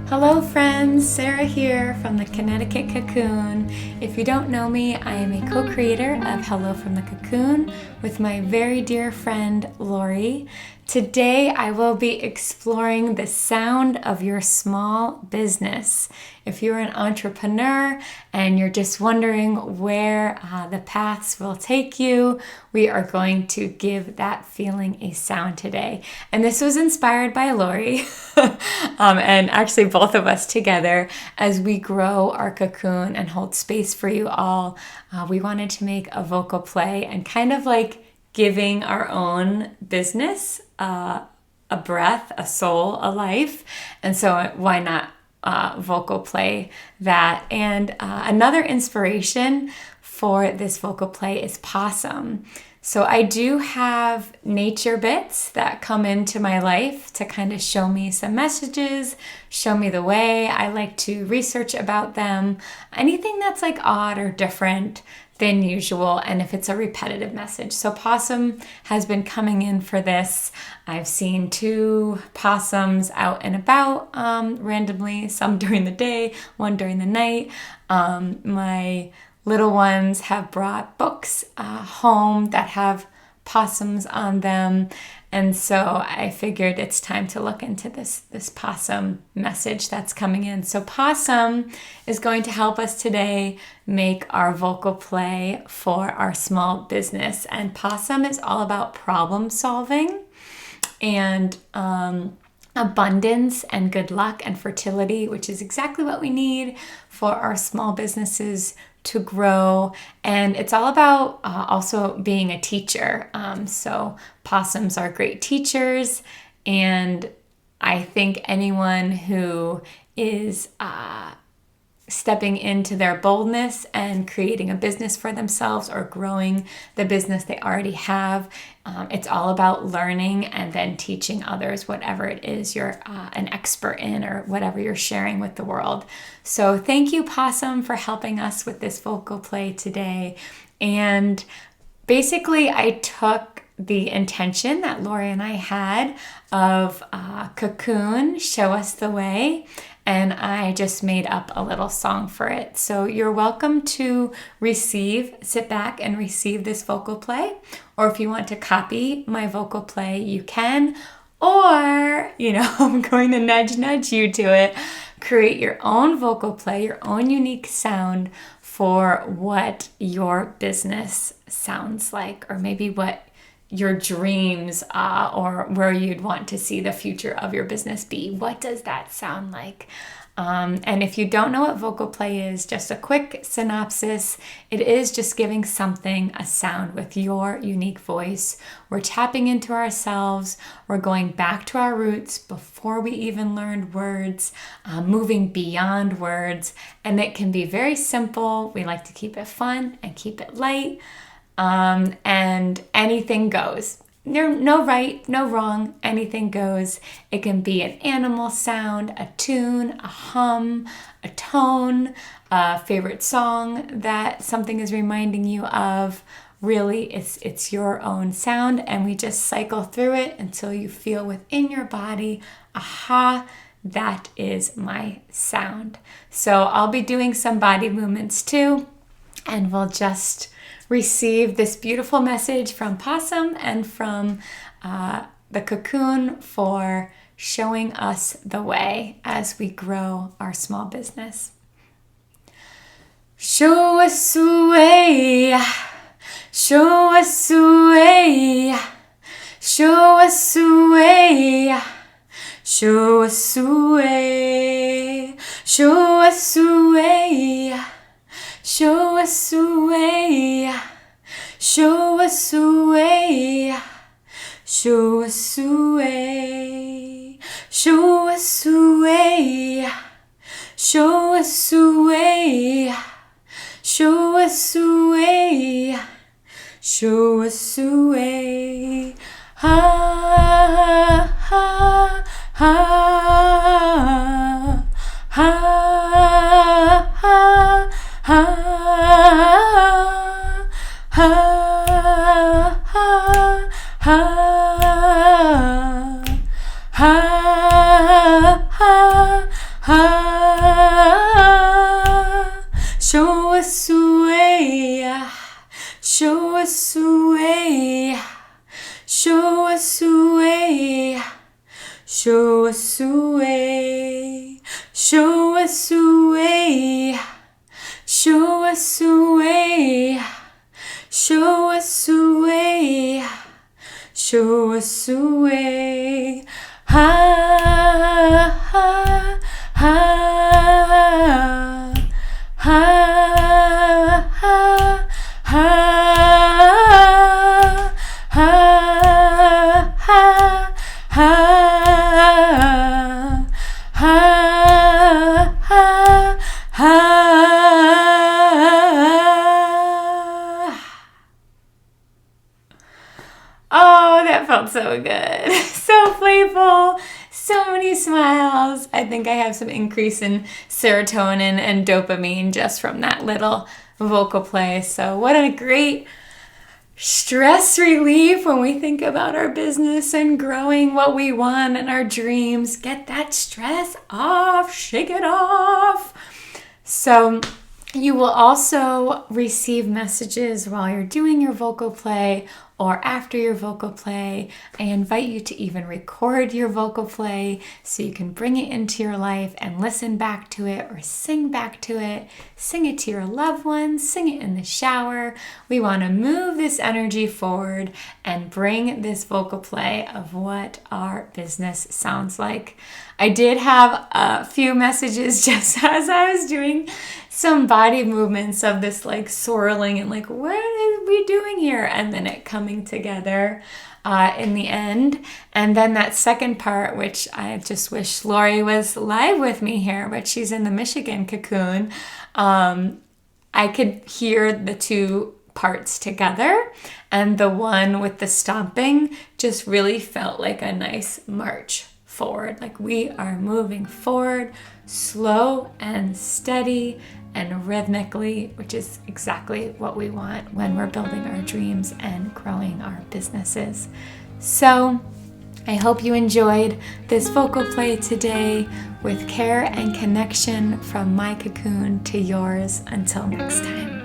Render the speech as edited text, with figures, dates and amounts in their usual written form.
Hello friends, Sarah here from the Connecticut Cocoon. If you don't know me, I am a co-creator of Hello from the Cocoon with my very dear friend Lori. Today I will be exploring the sound of your small business. If you're an entrepreneur and you're just wondering where the paths will take you, we are going to give that feeling a sound today. And this was inspired by Lori and actually both of us together as we grow our cocoon and hold space for you all. We wanted to make a vocal play and kind of like giving our own business a breath, a soul, a life. And so why not vocal play that? And another inspiration for this vocal play is Possum. So I do have nature bits that come into my life to kind of show me some messages, show me the way. I like to research about them, anything that's like odd or different than usual, and if it's a repetitive message. So Possum has been coming in for this. I've seen 2 possums out and about randomly, some during the day, one during the night. My little ones have brought books home that have possums on them. And so I figured it's time to look into this possum message that's coming in. So Possum is going to help us today make our vocal play for our small business. And Possum is all about problem solving and abundance and good luck and fertility, which is exactly what we need for our small businesses to grow. And it's all about also being a teacher. So possums are great teachers, and I think anyone who is stepping into their boldness and creating a business for themselves or growing the business they already have, it's all about learning and then teaching others whatever it is you're an expert in or whatever you're sharing with the world. So thank you, Possum, for helping us with this vocal play today. And basically I took the intention that Lori and I had of Cocoon, show us the way, and I just made up a little song for it. So you're welcome to sit back and receive this vocal play, or if you want to copy my vocal play, you can, or, I'm going to nudge you to it. Create your own vocal play, your own unique sound for what your business sounds like, or maybe what your dreams or where you'd want to see the future of your business be. What does that sound like? And if you don't know what vocal play is, just a quick synopsis. It is just giving something a sound with your unique voice. We're tapping into ourselves. We're going back to our roots before we even learned words, moving beyond words. And it can be very simple. We like to keep it fun and keep it light. And anything goes. No right, no wrong, anything goes. It can be an animal sound, a tune, a hum, a tone, a favorite song that something is reminding you of. Really, it's your own sound, and we just cycle through it until you feel within your body, aha, that is my sound. So I'll be doing some body movements too, and we'll just receive this beautiful message from Possum and from the Cocoon for showing us the way as we grow our small business. Show us the way, show us the way, show us the way, show us the way, show us the way. Show us the way, show us the way, show us the way, show us the way, show us the way, show us the way, show us the way, ha, ha, ha, ha, ha. Ha, ha, ha, ha, ha, ha, ha, ha, show us the way, show us the way, show us the way, show us the way, show us the way, show us the way. Ha ha ha ha ha ha ha ha ha ha ha ha. Oh, that felt so good. So playful. So many smiles. I think I have some increase in serotonin and dopamine just from that little vocal play. So what a great stress relief when we think about our business and growing what we want and our dreams. Get that stress off, shake it off. So you will also receive messages while you're doing your vocal play or after your vocal play. I invite you to even record your vocal play so you can bring it into your life and listen back to it or sing back to it. Sing it to your loved ones, sing it in the shower. We want to move this energy forward and bring this vocal play of what our business sounds like. I did have a few messages just as I was doing some body movements of this like swirling and like, what are we doing here? And then it coming together in the end. And then that second part, which I just wish Lori was live with me here, but she's in the Michigan Cocoon. I could hear the two parts together, and the one with the stomping just really felt like a nice march forward. Like we are moving forward, slow and steady and rhythmically, which is exactly what we want when we're building our dreams and growing our businesses. So I hope you enjoyed this vocal play today with care and connection from my cocoon to yours. Until next time.